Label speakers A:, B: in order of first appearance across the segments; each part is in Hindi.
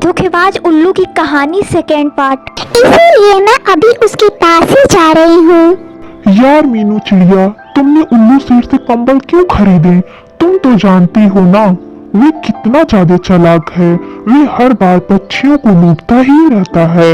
A: धोखेबाज उल्लू की कहानी सेकेंड पार्ट।
B: इसीलिए मैं अभी उसके पास ही जा रही हूँ।
C: यार मीनू चिड़िया, तुमने उल्लू सेठ से कंबल क्यों खरीदे? तुम तो जानती हो ना वे कितना ज्यादा चालाक है। वे हर बार पक्षियों को लूटता ही रहता है।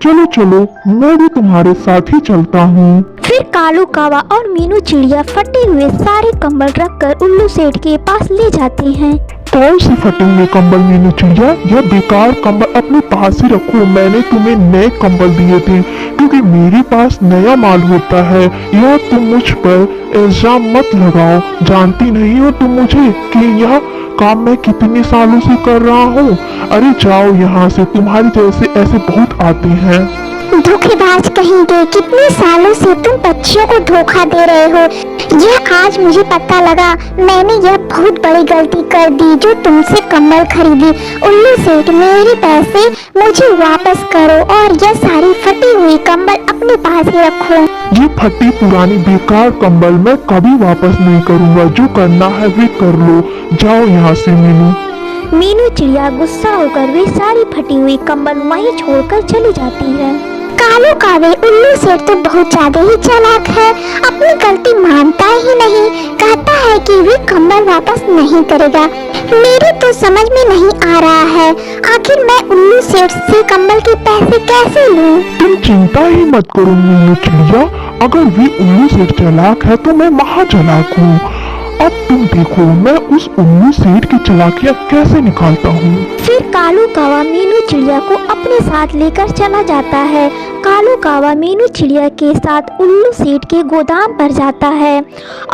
C: चलो चलो, मैं भी तुम्हारे साथ ही चलता हूँ।
A: फिर कालू कावा और मीनू चिड़िया फटे हुए सारे कंबल रखकर उल्लू सेठ के पास ले जाती हैं।
C: कौन से फटे हुए कंबल मीनू चिड़िया? यह बेकार कंबल अपने पास ही रखो। मैंने तुम्हें नए कंबल दिए थे क्योंकि मेरे पास नया माल होता है। यह तुम मुझ पर इल्जाम मत लगाओ। जानती नहीं हो तुम मुझे कि यह काम मैं कितने सालों से कर रहा हूँ। अरे जाओ यहाँ से, तुम्हारे जैसे ऐसे बहुत आते हैं।
B: धोखेबाज कहेंगे, कितने सालों से तुम बच्चियों को धोखा दे रहे हो। यह आज मुझे पता लगा। मैंने यह बहुत बड़ी गलती कर दी जो तुमसे कंबल खरीदी। उल्लू सेठ, मेरे पैसे मुझे वापस करो और यह सारी फटी हुई कंबल अपने पास ही रखो।
C: ये फटी पुरानी बेकार कंबल मैं कभी वापस नहीं करूँगा। जो करना है वे कर लो। जाओ यहाँ से मीनू।
A: मीनू चिड़िया गुस्सा होकर वे सारी फटी हुई कंबल वहीं छोड़कर चली जाती है।
B: कालू कावे, उल्लू सेठ तो बहुत ज्यादा ही चालाक है। अपनी गलती मानता ही नहीं। कहता है कि वे कंबल वापस नहीं करेगा। मेरे तो समझ में नहीं आ रहा है, आखिर मैं उल्लू सेठ से कंबल के पैसे कैसे लूं?
C: तुम चिंता ही मत करो मीनू चिड़िया। अगर वे उल्लू सेठ चालाक है तो मैं महा चालाक हूँ। अब तुम देखो मैं उस उल्लू सेठ की चालाकियाँ कैसे निकालता हूँ।
A: फिर कालू कावा मीनू चिड़िया को अपने साथ लेकर चला जाता है। कालू कावा मीनू चिड़िया के साथ उल्लू सेठ के गोदाम पर जाता है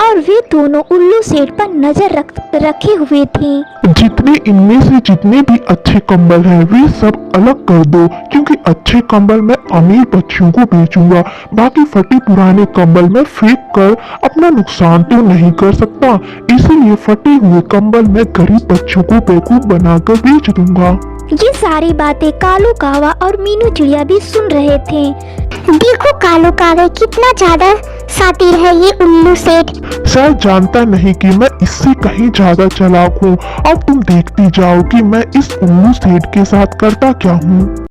A: और वे दोनों उल्लू सेठ पर नजर रखे हुए थे।
C: जितने इनमें से जितने भी अच्छे कंबल हैं वे सब अलग कर दो, क्योंकि अच्छे कंबल मैं अमीर बच्चियों को बेचूंगा। बाकी फटे पुराने कंबल मैं फेंक कर अपना नुकसान तो नहीं कर सकता, इसीलिए फटे हुए कंबल मैं गरीब बच्चों को बेवकूफ बनाकर बेच दूंगा।
A: ये सारी बातें कालू कावा और मीनू चिड़िया भी सुन रहे थे।
B: देखो कालू कावे, कितना ज्यादा शातिर है ये उल्लू सेठ।
C: शायद जानता नहीं कि मैं इससे कहीं ज्यादा चालाक हूँ। अब तुम देखती जाओ कि मैं इस उल्लू सेठ के साथ करता क्या हूँ।